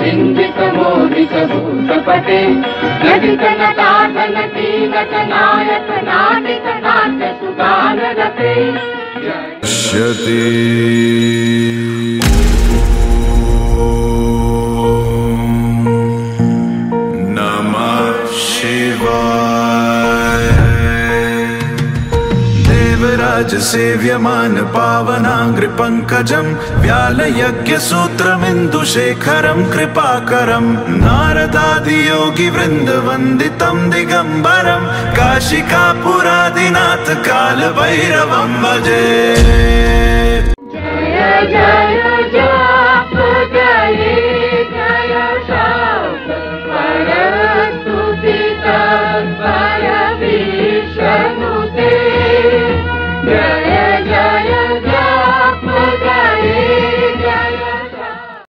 सिंहितमोहितभूतपटे नटितनटाटनटीनटनायक नाटिक नाट्य सुगानरते शती सेव्यमान पावनांग्रि पंकजं व्यालयज्ञ सूत्रमिन्दुशेखरं कृपाकरं नारदादि योगी वृंद वंदितं दिगंबरं काशिकापुरादिनाथ काल भैरवं भजे। जय जय जय